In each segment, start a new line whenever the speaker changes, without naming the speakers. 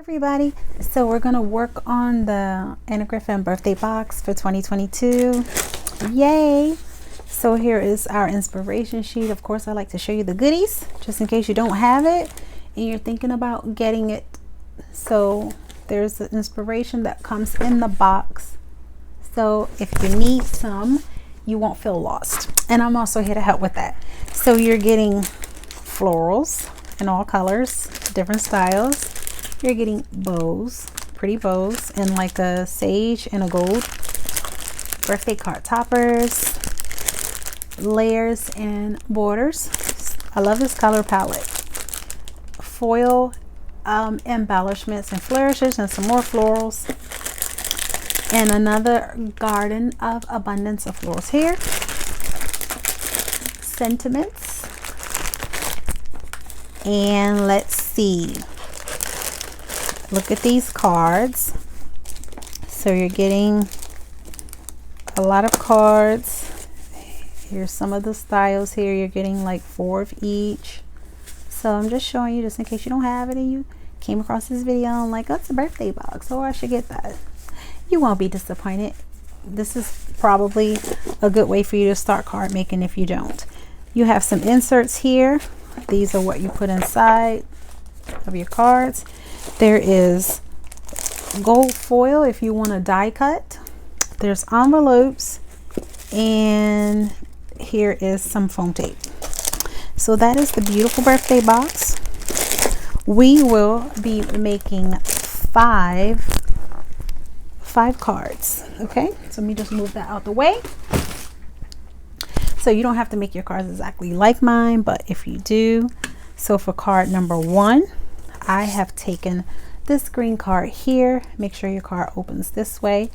Everybody, so we're gonna work on the Griffin birthday box for 2022. Yay! So here is our inspiration sheet. Of course, I like to show you the goodies just in case you don't have it and you're thinking about getting it. So there's the inspiration that comes in the box, so if you need some, you won't feel lost, and I'm also here to help with that. So you're getting florals in all colors, different styles. You're getting bows, pretty bows, in like a sage and a gold. Birthday card toppers, layers and borders. I love this color palette. Foil embellishments and flourishes, and some more florals. And another garden of abundance of florals here. Sentiments. And let's see. Look at these cards. So you're getting a lot of cards. Here's some of the styles here. You're getting like 4 of each. So I'm just showing you, just in case you don't have it and you came across this video and like, oh, it's a birthday box, so I should get that. You won't be disappointed. This is probably a good way for you to start card making if you don't. You have some inserts here. These are what you put inside of your cards. There is gold foil if you want to die cut. There's envelopes, and here is some foam tape. So that is the beautiful birthday box. We will be making five cards. Okay, so let me just move that out the way. So you don't have to make your cards exactly like mine, but if you do. So for card number 1, I have taken this green card here. Make sure your card opens this way.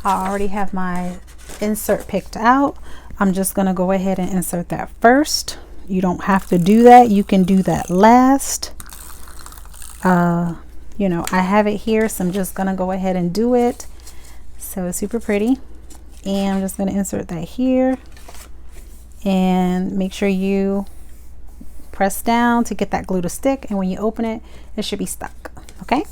I already have my insert picked out. I'm just going to go ahead and insert that first. You don't have to do that. You can do that last. You know, I have it here, so I'm just going to go ahead and do it. So it's super pretty. And I'm just going to insert that here. And make sure you press down to get that glue to stick, and when you open it, it should be stuck. Okay,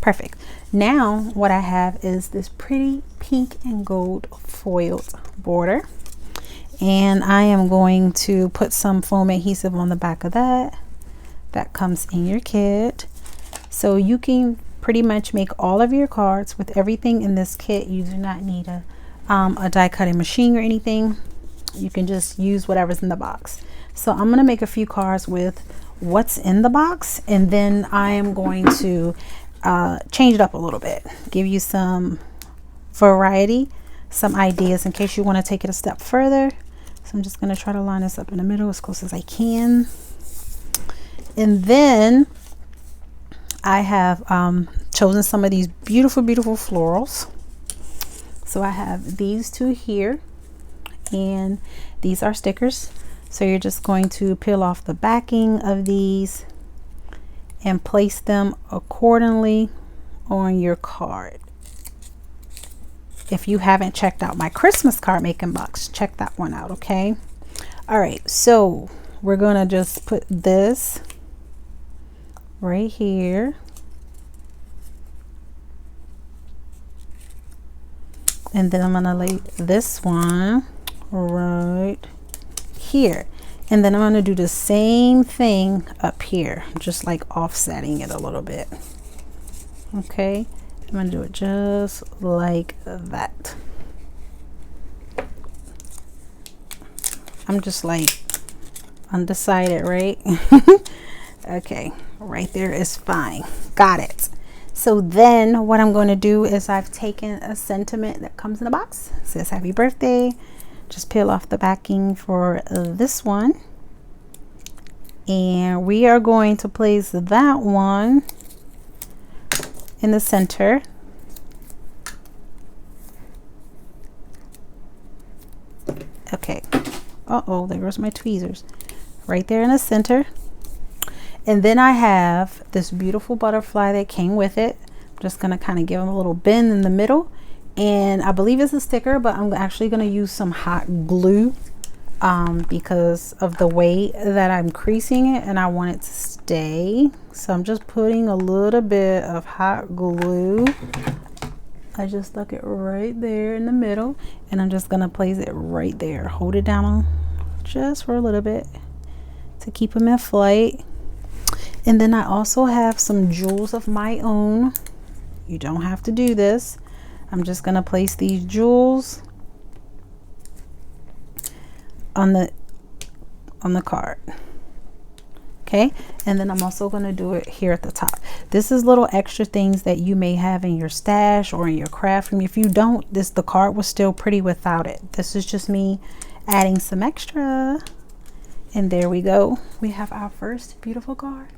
perfect. Now what I have is this pretty pink and gold foiled border, and I am going to put some foam adhesive on the back of that. That comes in your kit, so you can pretty much make all of your cards with everything in this kit. You do not need a die cutting machine or anything. You can just use whatever's in the box. So I'm going to make a few cards with what's in the box, and then I am going to change it up a little bit, give you some variety, some ideas in case you want to take it a step further. So I'm just going to try to line this up in the middle as close as I can. And then I have chosen some of these beautiful florals. So I have these 2 here, and these are stickers. So you're just going to peel off the backing of these and place them accordingly on your card. If you haven't checked out my Christmas card making box, check that one out. Okay, all right, so we're gonna just put this right here, and then I'm gonna lay this one right here, and then I'm going to do the same thing up here, just like offsetting it a little bit. Okay, I'm going to do it just like that. I'm just like undecided, right? Okay, right there is fine. Got it. So then what I'm going to do is I've taken a sentiment that comes in the box. It says happy birthday. Just peel off the backing for this one, and we are going to place that one in the center. Okay, uh-oh, there goes my tweezers. Right there in the center. And then I have this beautiful butterfly that came with it. I'm just going to kind of give them a little bend in the middle. And I believe it's a sticker, but I'm actually going to use some hot glue because of the way that I'm creasing it, and I want it to stay. So I'm just putting a little bit of hot glue. I just stuck it right there in the middle, and I'm just gonna place it right there. Hold it down just for a little bit to keep them in flight. And then I also have some jewels of my own. You don't have to do this. I'm just gonna place these jewels on the card. Okay, and then I'm also going to do it here at the top. This is little extra things that you may have in your stash or in your craft room. If you don't, the card was still pretty without it. This is just me adding some extra. And there we go. We have our first beautiful card.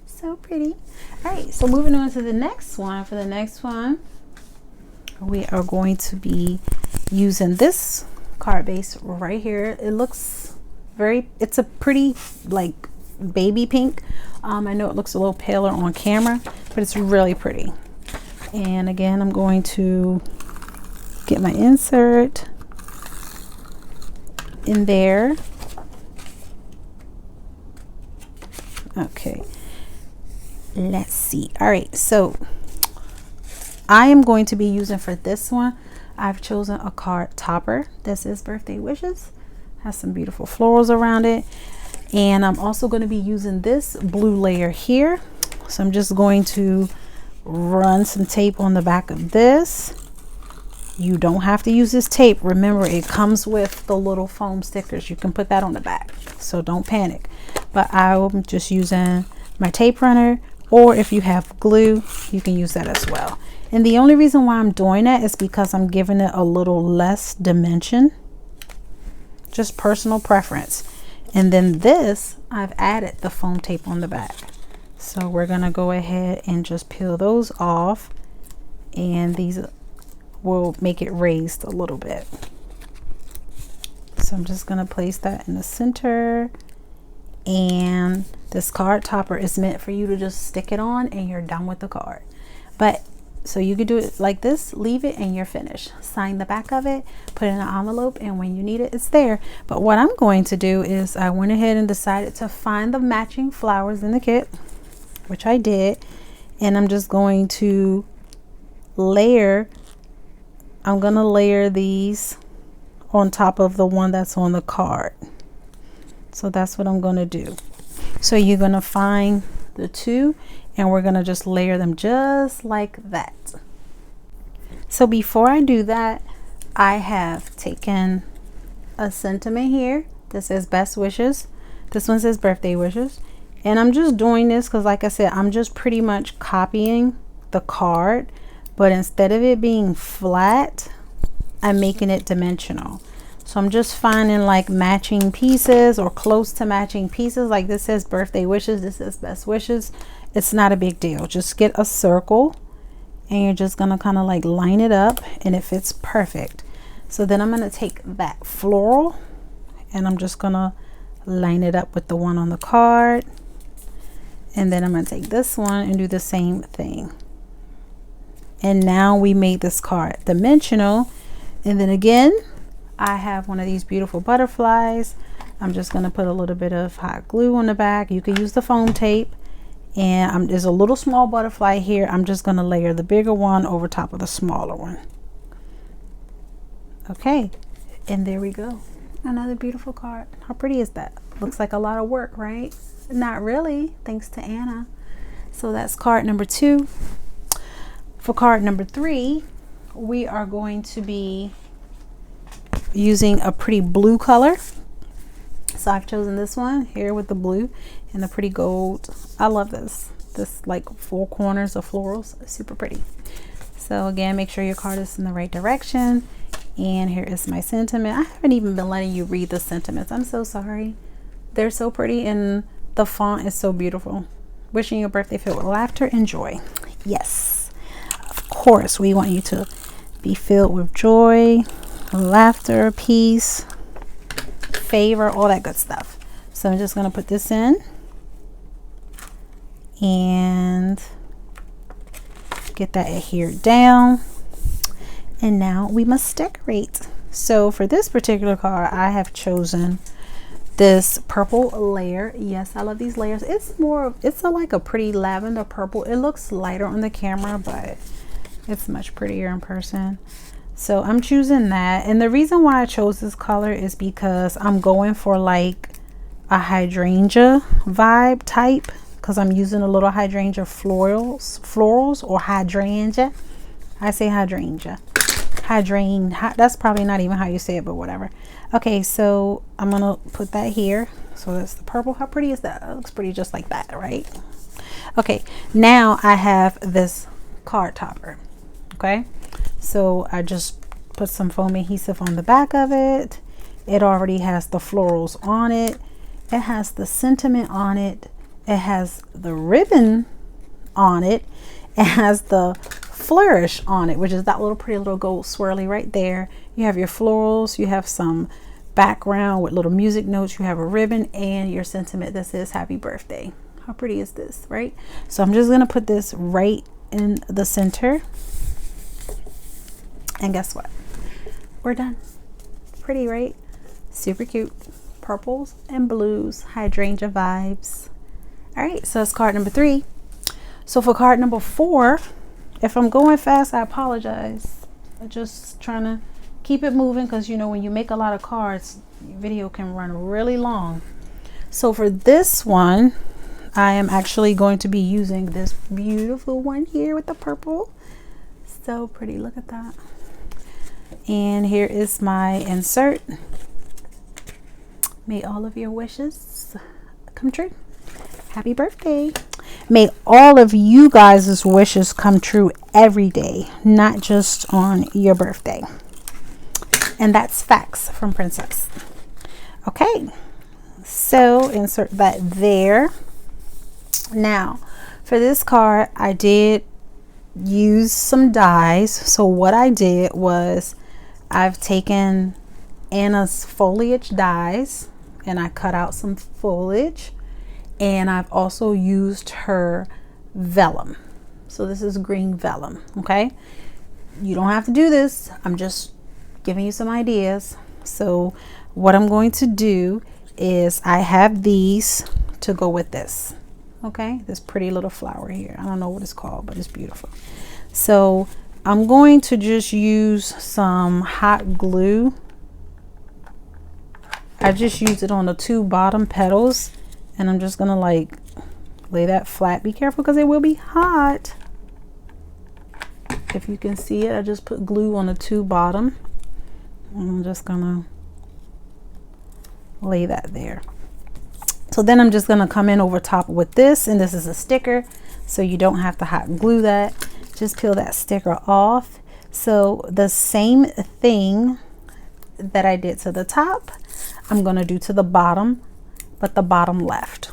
So pretty. All right, so moving on to the next one. For the next one, we are going to be using this card base right here. It looks it's a pretty like baby pink. I know it looks a little paler on camera, but it's really pretty. And again, I'm going to get my insert in there. Okay, let's see. All right, so I am going to be using for this one, I've chosen a card topper. This is Birthday Wishes. Has some beautiful florals around it. And I'm also going to be using this blue layer here. So I'm just going to run some tape on the back of this. You don't have to use this tape. Remember, it comes with the little foam stickers. You can put that on the back, so don't panic. But I'm just using my tape runner, or if you have glue, you can use that as well. And the only reason why I'm doing that is because I'm giving it a little less dimension. Just personal preference. And then this, I've added the foam tape on the back. So we're gonna go ahead and just peel those off, and these will make it raised a little bit. So I'm just gonna place that in the center. And this card topper is meant for you to just stick it on and you're done with the card. But so you could do it like this, leave it, and you're finished. Sign the back of it, put it in an envelope, and when you need it, it's there. But what I'm going to do is I went ahead and decided to find the matching flowers in the kit, which I did. And I'm just going to layer, I'm going to layer these on top of the one that's on the card. So that's what I'm going to do. So you're going to find the two, and we're going to just layer them just like that. So before I do that, I have taken a sentiment here that says Best Wishes. This one says Birthday Wishes. And I'm just doing this because, like I said, I'm just pretty much copying the card, but instead of it being flat, I'm making it dimensional. So I'm just finding like matching pieces or close to matching pieces. Like this says Birthday Wishes, this says Best Wishes. It's not a big deal. Just get a circle and you're just gonna kind of like line it up, and it fits perfect. So then I'm gonna take that floral and I'm just gonna line it up with the one on the card. And then I'm gonna take this one and do the same thing. And now we made this card dimensional. And then again, I have one of these beautiful butterflies. I'm just going to put a little bit of hot glue on the back. You can use the foam tape. And there's a little small butterfly here. I'm just going to layer the bigger one over top of the smaller one. Okay, and there we go. Another beautiful card. How pretty is that? Looks like a lot of work, right? Not really, thanks to Anna. So that's card number 2. For card number 3, we are going to be using a pretty blue color. So I've chosen this one here with the blue and the pretty gold. I love this like 4 corners of florals, super pretty. So again, make sure your card is in the right direction. And here is my sentiment. I haven't even been letting you read the sentiments. I'm so sorry. They're so pretty and the font is so beautiful. Wishing you a birthday filled with laughter and joy. Yes, of course, we want you to be filled with joy, laughter, peace, favor, all that good stuff. So I'm just going to put this in and get that adhered down. And now we must decorate. So for this particular card, I have chosen this purple layer. Yes, I love these layers. It's like a pretty lavender purple. It looks lighter on the camera, but it's much prettier in person. So I'm choosing that. And the reason why I chose this color is because I'm going for like a hydrangea vibe type, because I'm using a little hydrangea florals or hydrangea. I say hydrangea. That's probably not even how you say it, but whatever. Okay, so I'm gonna put that here. So that's the purple. How pretty is that? It looks pretty just like that, right? Okay, now I have this card topper. Okay, so I just put some foam adhesive on the back of it. It already has the florals on it. It has the sentiment on it. It has the ribbon on it. It has the flourish on it, which is that little pretty little gold swirly right there. You have your florals, you have some background with little music notes, you have a ribbon, and your sentiment that says happy birthday. How pretty is this, right? So I'm just gonna put this right in the center, and guess what, we're done. Pretty, right? Super cute. Purples and blues, hydrangea vibes. All right, so that's card number 3. So for card number 4, if I'm going fast, I apologize. I'm just trying to keep it moving, because you know when you make a lot of cards, your video can run really long. So for this one, I am actually going to be using this beautiful one here with the purple. So pretty, look at that. And here is my insert. May all of your wishes come true. Happy birthday. May all of you guys' wishes come true every day, not just on your birthday. And that's facts from Princess. Okay, so insert that there. Now, for this card, I did use some dies. So what I did was I've taken Anna's foliage dies and I cut out some foliage, and I've also used her vellum. So this is green vellum. Okay, you don't have to do this, I'm just giving you some ideas. So what I'm going to do is I have these to go with this. Okay, this pretty little flower here, I don't know what it's called, but it's beautiful. So I'm going to just use some hot glue. I just used it on the 2 bottom petals, and I'm just gonna like lay that flat. Be careful because it will be hot. If you can see it, I just put glue on the 2 bottom. I'm just gonna lay that there. So then I'm just gonna come in over top with this, and this is a sticker, so you don't have to hot glue that. Just peel that sticker off. So the same thing that I did to the top, I'm going to do to the bottom, but the bottom left.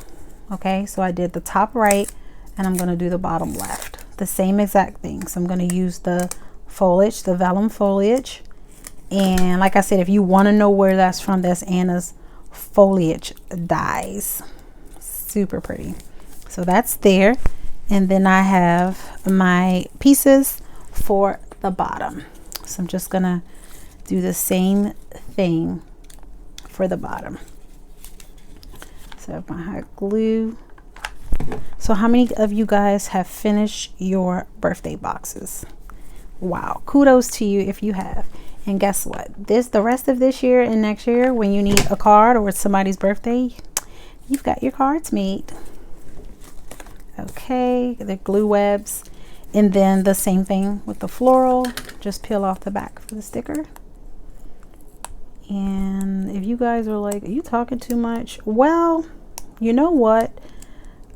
Okay, so I did the top right, and I'm going to do the bottom left. The same exact thing. So I'm going to use the foliage, the vellum foliage. And like I said, if you want to know where that's from, that's Anna's foliage dies. Super pretty. So that's there. And then I have my pieces for the bottom. So I'm just going to do the same thing for the bottom. So I have my hot glue. So how many of you guys have finished your birthday boxes? Wow, kudos to you if you have. And guess what, the rest of this year and next year, when you need a card or it's somebody's birthday, you've got your cards made. Okay, the glue webs. And then the same thing with the floral. Just peel off the back for the sticker. And if you guys are like, are you talking too much? Well, you know what?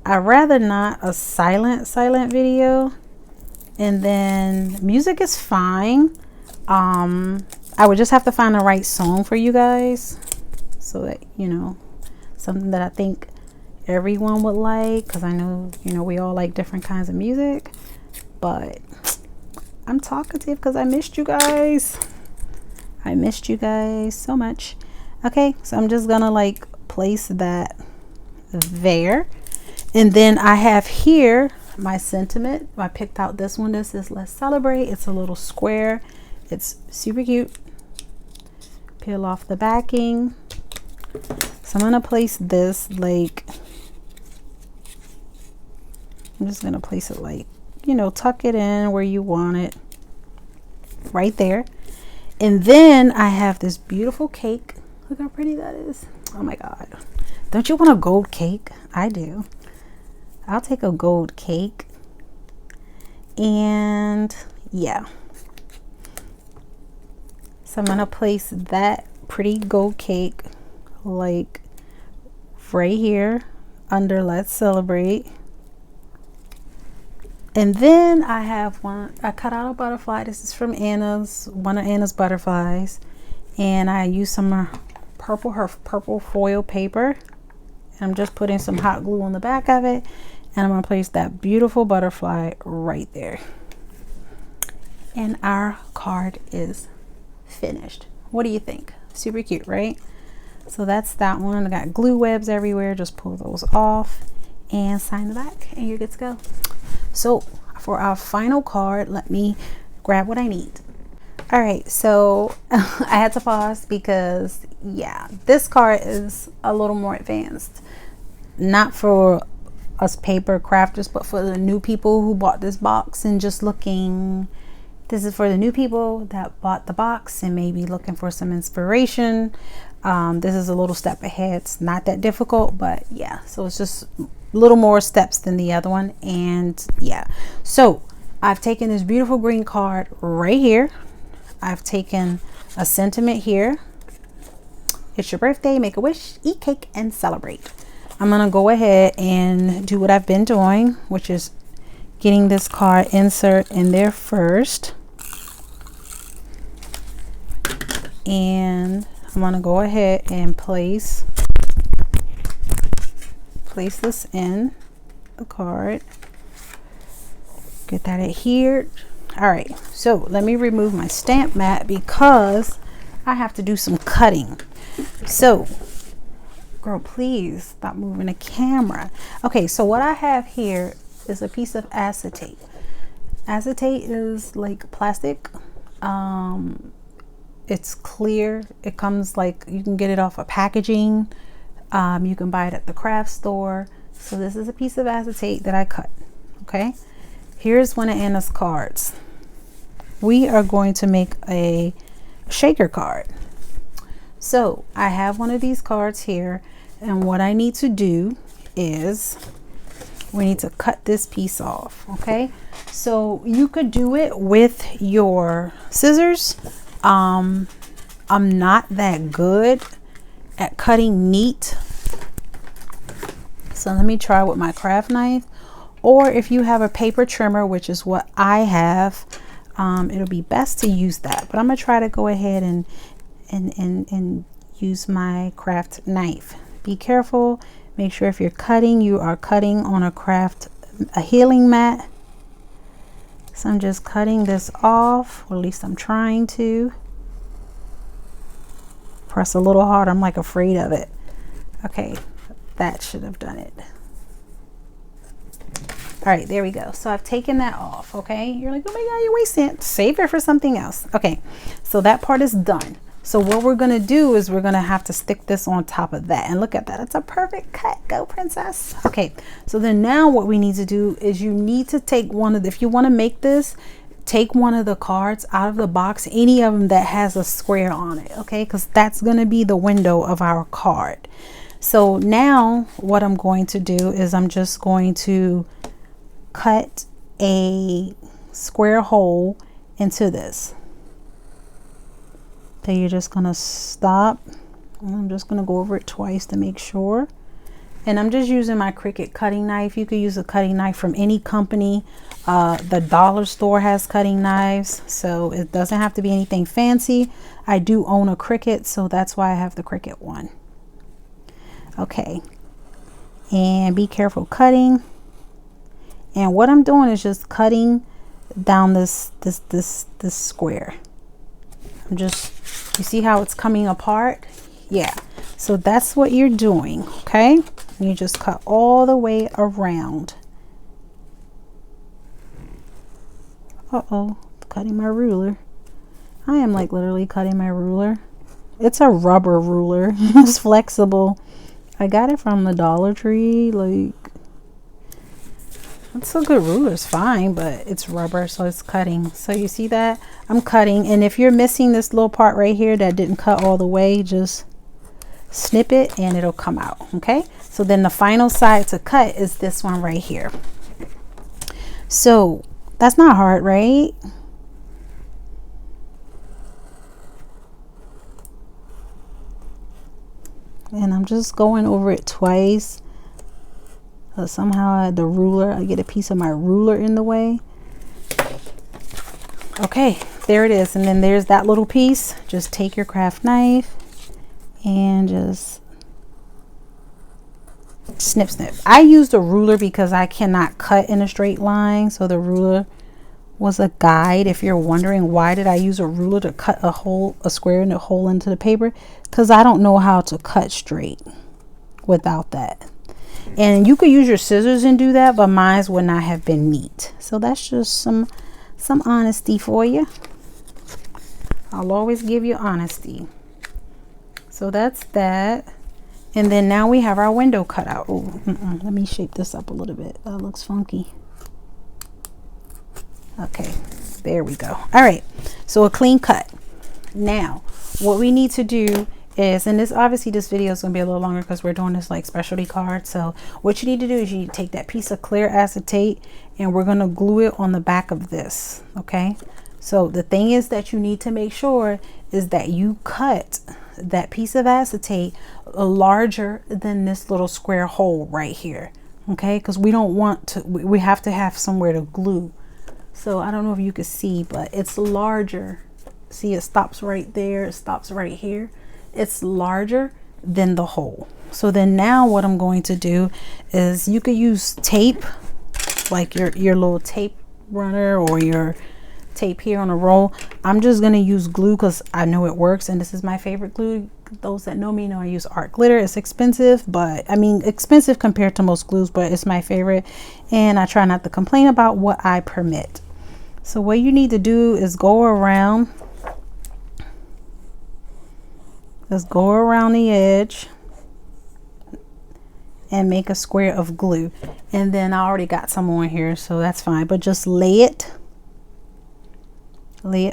I'd rather not a silent video. And then music is fine. I would just have to find the right song for you guys, so that, you know, something that I think everyone would like, because I know, you know, we all like different kinds of music. But I'm talkative because I missed you guys. I missed you guys so much. Okay, so I'm just gonna like place that there. And then I have here my sentiment. I picked out this one. This is Let's Celebrate. It's a little square. It's super cute. peel off the backing. So I'm gonna place this like, I'm just gonna place it like, you know, tuck it in where you want it, right there. And then I have this beautiful cake. Look how pretty that is. Oh my God. Don't you want a gold cake? I do. I'll take a gold cake. And yeah. So I'm gonna place that pretty gold cake like right here under Let's Celebrate. And then I have one, I cut out a butterfly. This is from Anna's, one of Anna's butterflies. And I use some purple foil paper. And I'm just putting some hot glue on the back of it. And I'm gonna place that beautiful butterfly right there. And our card is finished. What do you think? Super cute, right? So that's that one. I got glue webs everywhere. Just pull those off and sign the back and you're good to go. So for our final card, let me grab what I need. All right, so I had to pause because yeah, this card is a little more advanced. Not for us paper crafters, but for the new people who bought this box and just looking. This is for the new people that bought the box and maybe looking for some inspiration. This is a little step ahead. It's not that difficult, but yeah, so it's just a little more steps than the other one. And yeah, so I've taken this beautiful green card right here. I've taken a sentiment here. It's your birthday, make a wish, eat cake, and celebrate. I'm gonna go ahead and do what I've been doing, which is getting this card insert in there first. And I'm gonna go ahead and place this in the card. Get that adhered. All right, so let me remove my stamp mat because I have to do some cutting. So girl, please stop moving the camera. Okay, so what I have here is a piece of acetate. Acetate is like plastic. It's clear. It comes like, you can get it off of packaging. You can buy it at the craft store. So this is a piece of acetate that I cut. Okay, here's one of Anna's cards. We are going to make a shaker card. So I have one of these cards here, and what I need to do is we need to cut this piece off. Okay, so you could do it with your scissors. I'm not that good at cutting neat, so let me try with my craft knife, or if you have a paper trimmer, which is what I have, it'll be best to use that. But I'm gonna try to go ahead and use my craft knife. Be careful, make sure if you're cutting, you are cutting on a healing mat. So I'm just cutting this off, or at least I'm trying to. Press a little hard, I'm like afraid of it. Okay, that should have done it. All right, there we go. So I've taken that off. Okay, you're like, oh my God, you're wasting it. Save it for something else. Okay, so that part is done. So what we're gonna do is we're gonna have to stick this on top of that, and look at that, it's a perfect cut. Go princess. Okay, so then now what we need to do is you need to take one of the, if you want to make this, take one of the cards out of the box, any of them that has a square on it. Okay, because that's going to be the window of our card. So now what I'm going to do is I'm just going to cut a square hole into this. So you're just going to stop. I'm just going to go over it twice to make sure. And I'm just using my Cricut cutting knife. You could use a cutting knife from any company. The dollar store has cutting knives, so it doesn't have to be anything fancy. I do own a Cricut, so that's why I have the Cricut one. Okay, and be careful cutting. And what I'm doing is just cutting down this square. I'm just, you see how it's coming apart? Yeah, so that's what you're doing. Okay, you just cut all the way around. Uh-oh, cutting my ruler. I am like literally cutting my ruler. It's a rubber ruler. It's flexible. I got it from the Dollar Tree. Like, it's a good ruler. It's fine, but it's rubber, so it's cutting. So you see that? I'm cutting. And if you're missing this little part right here that didn't cut all the way, just snip it and it'll come out. Okay, so then the final side to cut is this one right here. So that's not hard, right? And I'm just going over it twice. Somehow I had the ruler, I get a piece of my ruler in the way. Okay, there it is. And then there's that little piece. Just take your craft knife and just snip snip. I used a ruler because I cannot cut in a straight line, so the ruler was a guide. If you're wondering why did I use a ruler to cut a square and a hole into the paper, because I don't know how to cut straight without that. And you could use your scissors and do that, but mine would not have been neat. So that's just some honesty for you. I'll always give you honesty. So that's that. And then now we have our window cut out. Oh, let me shape this up a little bit. That looks funky. Okay, there we go. All right, so a clean cut. Now what we need to do is, and this obviously this video is going to be a little longer because we're doing this like specialty card. So what you need to do is you need to take that piece of clear acetate and we're going to glue it on the back of this. Okay, so the thing is that you need to make sure is that you cut that piece of acetate larger than this little square hole right here. Okay, because we don't want to, we have to have somewhere to glue. So I don't know if you can see, but it's larger. See, it stops right there. It stops right here. It's larger than the hole. So then now what I'm going to do is you could use tape, like your little tape runner or your tape here on a roll. I'm just going to use glue because I know it works. And this is my favorite glue. Those that know me know I use art glitter. It's expensive, but I mean expensive compared to most glues, but it's my favorite. And I try not to complain about what I permit. So what you need to do is go around. Just go around the edge and make a square of glue. And then I already got some on here, so that's fine. But just lay it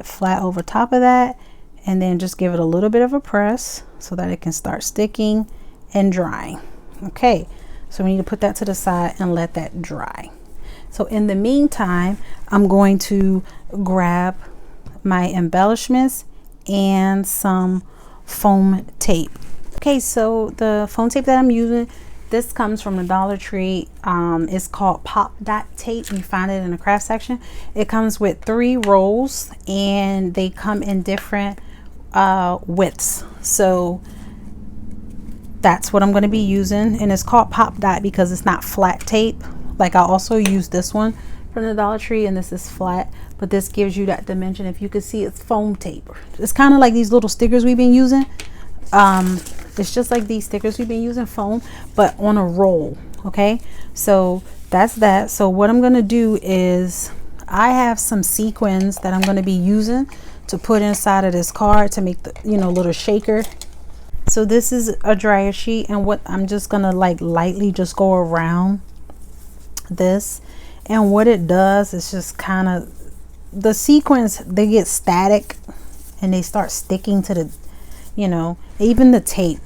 flat over top of that. And then just give it a little bit of a press so that it can start sticking and drying. Okay, so we need to put that to the side and let that dry. So in the meantime, I'm going to grab my embellishments and some foam tape. Okay, so the foam tape that I'm using, this comes from the Dollar Tree. It's called Pop Dot tape. You find it in the craft section. It comes with 3 rolls and they come in different widths. So that's what I'm going to be using, and it's called Pop Dot because it's not flat tape. Like I also use this one from the Dollar Tree and this is flat, but this gives you that dimension. If you can see, it's foam tape. It's kind of like these little stickers we've been using. It's just like these stickers we've been using, foam, but on a roll. Okay, so that's that. So what I'm going to do is I have some sequins that I'm going to be using to put inside of this card to make the, you know, little shaker. So this is a dryer sheet, and what I'm just going to like lightly just go around this, and what it does is just kind of, the sequins, they get static and they start sticking to the, you know, even the tape,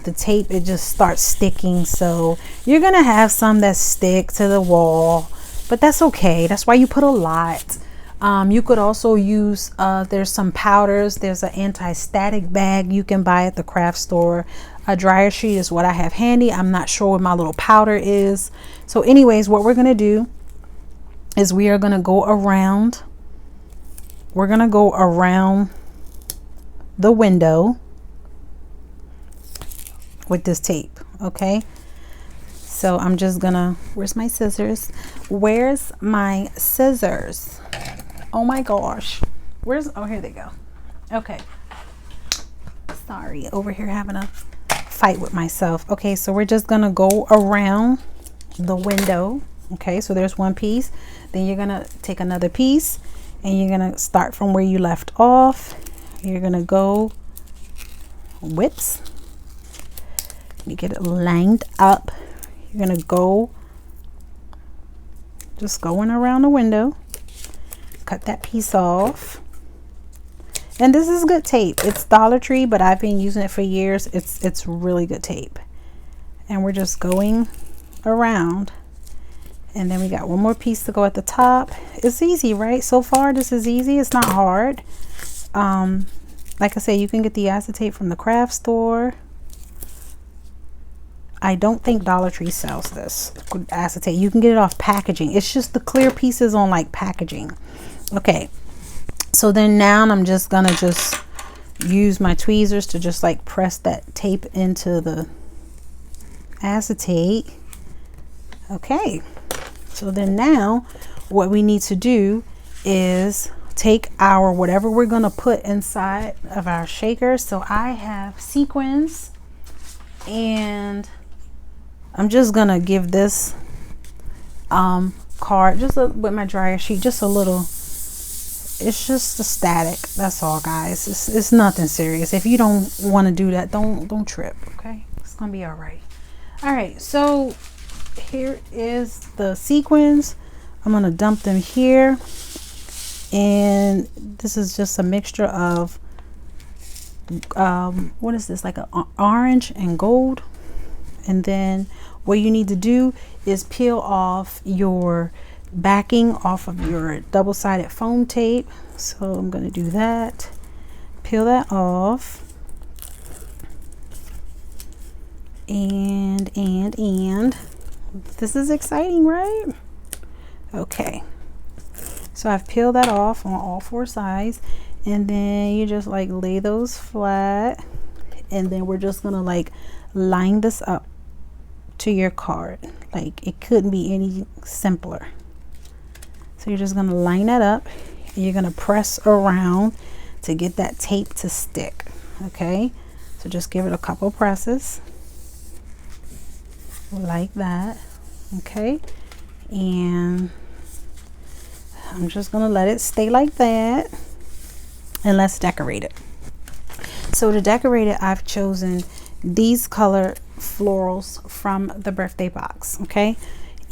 it just starts sticking. So you're gonna have some that stick to the wall, but that's okay. That's why you put a lot. You could also use there's some powders. There's an anti-static bag you can buy at the craft store. A dryer sheet is what I have handy. I'm not sure what my little powder is. So anyways, what we're gonna do is we are gonna go around. We're gonna go around the window with this tape. Okay, so I'm just gonna, where's my scissors? Where's my scissors? Oh my gosh, where's, oh, here they go. Okay, sorry, over here having a fight with myself. Okay, so we're just gonna go around the window. Okay, so there's one piece, then you're gonna take another piece and you're gonna start from where you left off. You're gonna go whips. You get it lined up. You're gonna go, just going around the window, cut that piece off. And this is good tape. It's Dollar Tree, but I've been using it for years. It's really good tape. And we're just going around. And then we got one more piece to go at the top. It's easy, right? So far, this is easy. It's not hard. Like I said, you can get the acetate from the craft store. I don't think Dollar Tree sells this acetate. You can get it off packaging. It's just the clear pieces on like packaging. Okay. So then now I'm just gonna use my tweezers to just like press that tape into the acetate. Okay, so then now what we need to do is take our whatever we're gonna put inside of our shaker. So I have sequins, and I'm just gonna give this card just with my dryer sheet just a little. It's just a static, that's all, guys. It's nothing serious. If you don't want to do that, don't trip, okay? It's gonna be all right. All right, so here is the sequins. I'm gonna dump them here, and this is just a mixture of what is this, like an orange and gold. And then what you need to do is peel off your backing off of your double-sided foam tape. So I'm going to do that, peel that off, and this is exciting, right? Okay, so I've peeled that off on all four sides, and then you just like lay those flat, and then we're just gonna like line this up to your card. Like, it couldn't be any simpler. So you're just gonna line that up, and you're gonna press around to get that tape to stick. Okay, so just give it a couple presses like that. Okay, and I'm just gonna let it stay like that, and let's decorate it. So to decorate it, I've chosen these color florals from the birthday box. Okay,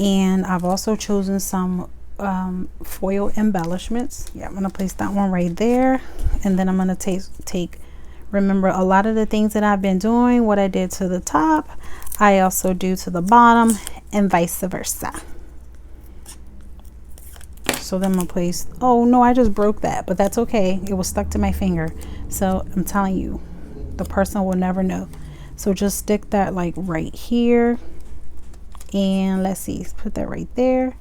and I've also chosen some foil embellishments. Yeah, I'm gonna place that one right there, and then I'm gonna take remember, a lot of the things that I've been doing, what I did to the top, I also do to the bottom, and vice versa. So then I'm gonna place, oh no, I just broke that, but that's okay, it was stuck to my finger. So I'm telling you, the person will never know. So just stick that like right here, and let's see, put that right there,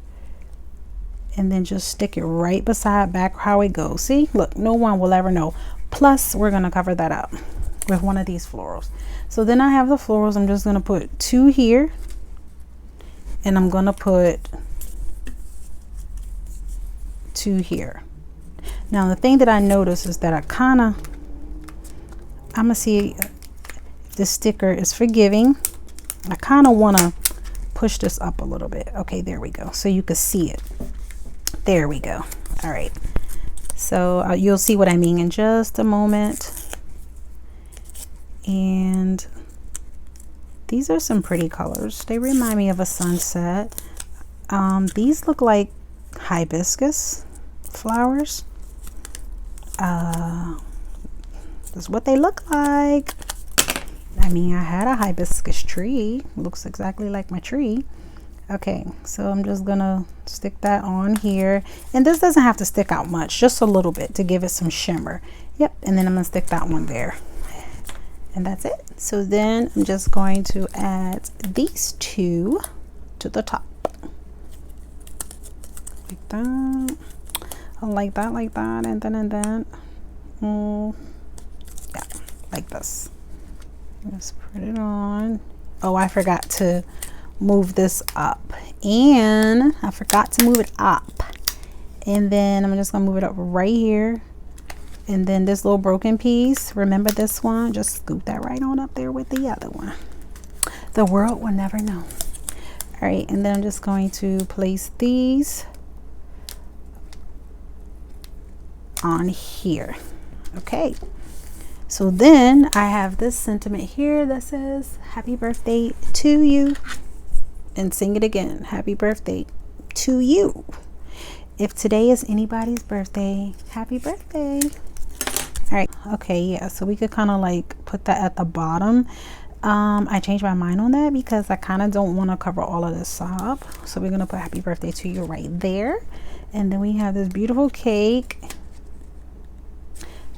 and then just stick it right beside back how it goes. See, look, no one will ever know. Plus we're gonna cover that up with one of these florals. So then I have the florals. I'm just gonna put 2 here, and I'm gonna put 2 here. Now the thing that I notice is that I'm gonna see if this sticker is forgiving. I kind of want to push this up a little bit. Okay, there we go, so you can see it. There we go. All right, so you'll see what I mean in just a moment. And these are some pretty colors. They remind me of a sunset. These look like hibiscus flowers. That's what they look like. I mean, I had a hibiscus tree. Looks exactly like my tree. Okay, so I'm just gonna stick that on here, and this doesn't have to stick out much, just a little bit to give it some shimmer. Yep, and then I'm gonna stick that one there, and that's it. So then I'm just going to add these 2 to the top, like that. Like that, and then yeah, like this. Just put it on. Oh, I forgot to move this up, and I forgot to move it up, and then I'm just gonna move it up right here, and then this little broken piece, remember this one, just scoop that right on up there with the other one. The world will never know. All right, and then I'm just going to place these on here. Okay, So then I have this sentiment here that says happy birthday to you, and sing it again. Happy birthday to you. If today is anybody's birthday, happy birthday. All right, okay, yeah, so we could kind of like put that at the bottom. I changed my mind on that because I kind of don't want to cover all of this up. So we're gonna put happy birthday to you right there. And then we have this beautiful cake.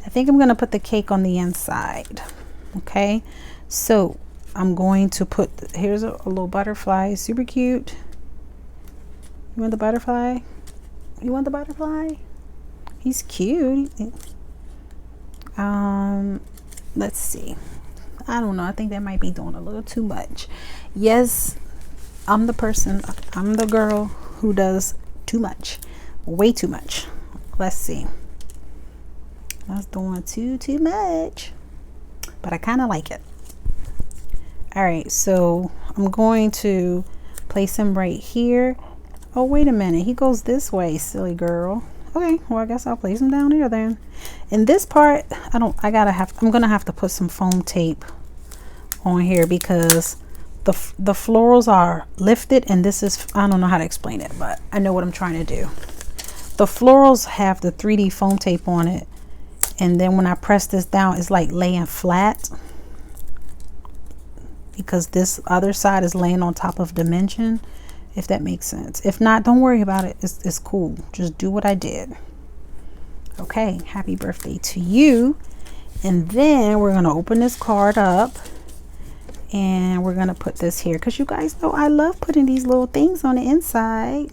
I think I'm gonna put the cake on the inside. Okay, so I'm going to put, here's a little butterfly, super cute. You want the butterfly? You want the butterfly? He's cute. Let's see. I don't know. I think that might be doing a little too much. Yes, I'm the girl who does too much, way too much. Let's see. That's doing too much, but I kind of like it. All right, so I'm going to place him right here. Oh, wait a minute. He goes this way, silly girl. Okay, well, I guess I'll place him down here then. In this part, I'm gonna have to put some foam tape on here because the florals are lifted, and this is, I don't know how to explain it, but I know what I'm trying to do. The florals have the 3D foam tape on it, and then when I press this down, it's like laying flat because this other side is laying on top of dimension, if that makes sense. If not, don't worry about it. It's cool. Just do what I did. Okay, happy birthday to you. And then we're gonna open this card up, and we're gonna put this here because you guys know I love putting these little things on the inside.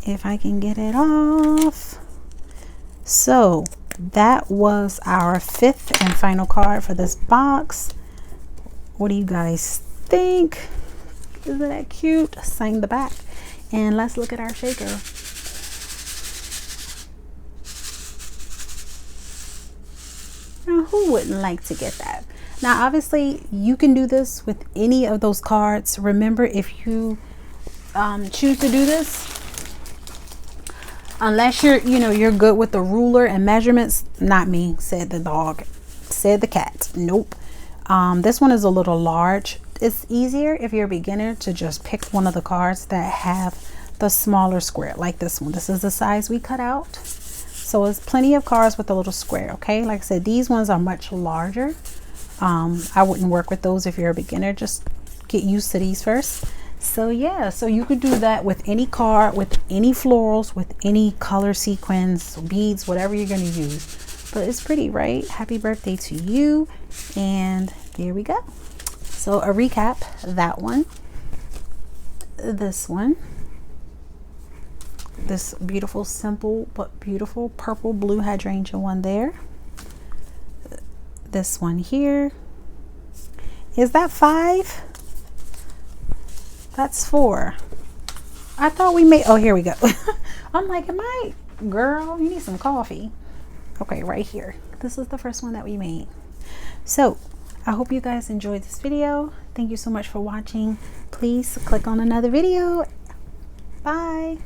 If I can get it off. So that was our 5th and final card for this box. What do you guys think? Isn't that cute? Sign the back, and let's look at our shaker. Now, who wouldn't like to get that? Now, obviously, you can do this with any of those cards. Remember, if you choose to do this, unless you're good with the ruler and measurements. Not me, said the dog, said the cat. Nope. This one is a little large. It's easier if you're a beginner to just pick one of the cards that have the smaller square, like this one. This is the size we cut out. So it's plenty of cards with a little square. Okay, like I said, these ones are much larger. I wouldn't work with those if you're a beginner. Just get used to these first. So yeah, so you could do that with any card, with any florals, with any color sequins, beads, whatever you're going to use. But it's pretty, right? Happy birthday to you. And there we go. So a recap, that one, this one, this beautiful, simple but beautiful purple blue hydrangea one there, this one here. Is that 5? That's 4. I thought we made, oh, here we go. I'm like, girl, you need some coffee. Okay, right here. This is the first one that we made. So I hope you guys enjoyed this video. Thank you so much for watching. Please click on another video. Bye.